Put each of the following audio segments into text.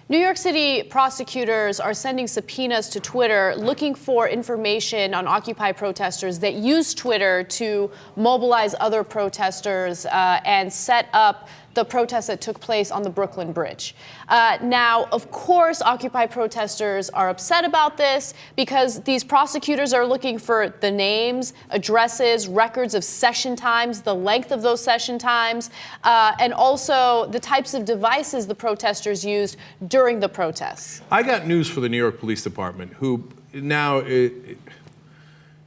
New York City prosecutors are sending subpoenas to Twitter looking for information on Occupy protesters that use Twitter to mobilize other protesters and set up the protests that took place on the Brooklyn Bridge. Now, of course, Occupy protesters are upset about this because these prosecutors are looking for the names, addresses, records of session times, the length of those session times, and also the types of devices the protesters used during the protests. I got news for the New York Police Department, who now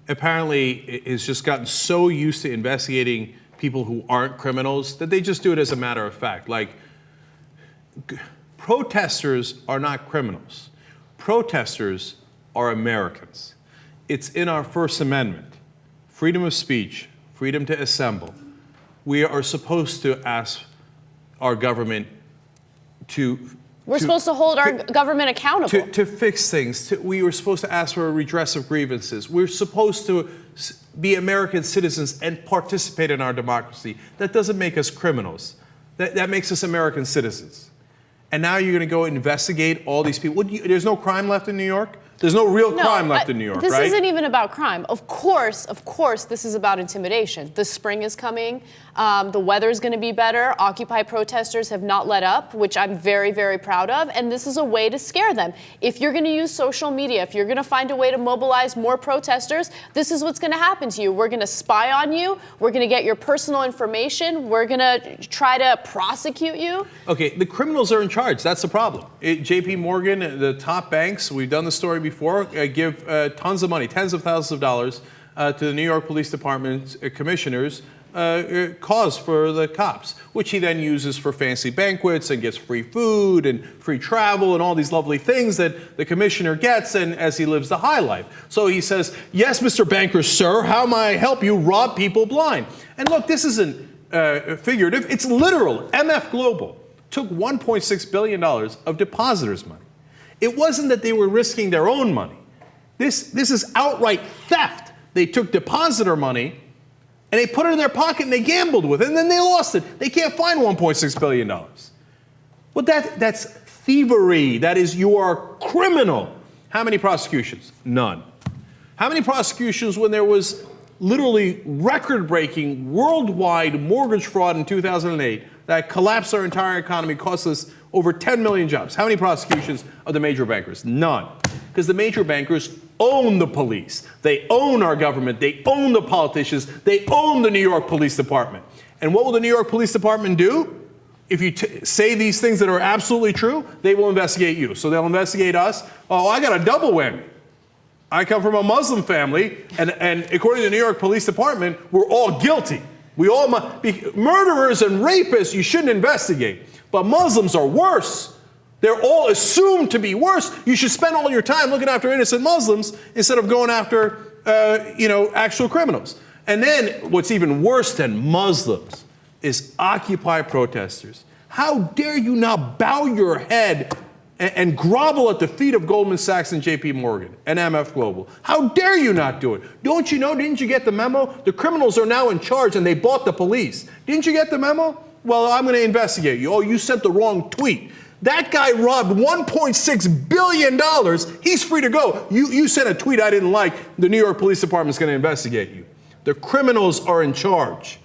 apparently has just gotten so used to investigating people who aren't criminals that they just do it as a matter of fact. Like, protesters are not criminals. Protesters are Americans. It's in our First Amendment. Freedom of speech, freedom to assemble. We are supposed to ask our government We're supposed to hold our government accountable. To fix things. We were supposed to ask for a redress of grievances. We're supposed to be American citizens and participate in our democracy. That doesn't make us criminals. That makes us American citizens. And now you're going to go investigate all these people. There's no crime left in New York? There's no real crime left in New York, this right? This isn't even about crime. Of course, this is about intimidation. The spring is coming. The weather is going to be better. Occupy protesters have not let up, which I'm very, very proud of. And this is a way to scare them. If you're going to use social media, if you're going to find a way to mobilize more protesters, this is what's going to happen to you. We're going to spy on you. We're going to get your personal information. We're going to try to prosecute you. Okay, the criminals are in charge. That's the problem. JP Morgan, the top banks, we've done the story before, give tons of money, tens of thousands of dollars to the New York Police Department commissioners, cause for the cops, which he then uses for fancy banquets and gets free food and free travel and all these lovely things that the commissioner gets and as he lives the high life. So he says, yes, Mr. Banker, sir, how may I help you rob people blind? And look, this isn't figurative, it's literal. MF Global took $1.6 billion of depositors' money. It wasn't that they were risking their own money. This is outright theft. They took depositor money and they put it in their pocket and they gambled with it, and then they lost it. They can't find $1.6 billion. Well, that's thievery. That is, you are criminal. How many prosecutions? None. How many prosecutions when there was literally record-breaking worldwide mortgage fraud in 2008 that collapsed our entire economy, cost us over 10 million jobs? How many prosecutions of the major bankers? None. Because the major bankers own the police. They own our government. They own the politicians. They own the New York Police Department. And what will the New York Police Department do? If you say these things that are absolutely true, they will investigate you. So they'll investigate us. Oh, I got a double whammy. I come from a Muslim family, and according to the New York Police Department, we're all guilty. We all murderers and rapists, you shouldn't investigate. But Muslims are worse. They're all assumed to be worse. You should spend all your time looking after innocent Muslims instead of going after, actual criminals. And then what's even worse than Muslims is Occupy protesters. How dare you not bow your head and grovel at the feet of Goldman Sachs and JP Morgan and MF Global? How dare you not do it? Don't you know, didn't you get the memo? The criminals are now in charge and they bought the police. Didn't you get the memo? Well, I'm going to investigate you. Oh, you sent the wrong tweet. That guy robbed $1.6 billion. He's free to go. You sent a tweet I didn't like. The New York Police Department is going to investigate you. The criminals are in charge.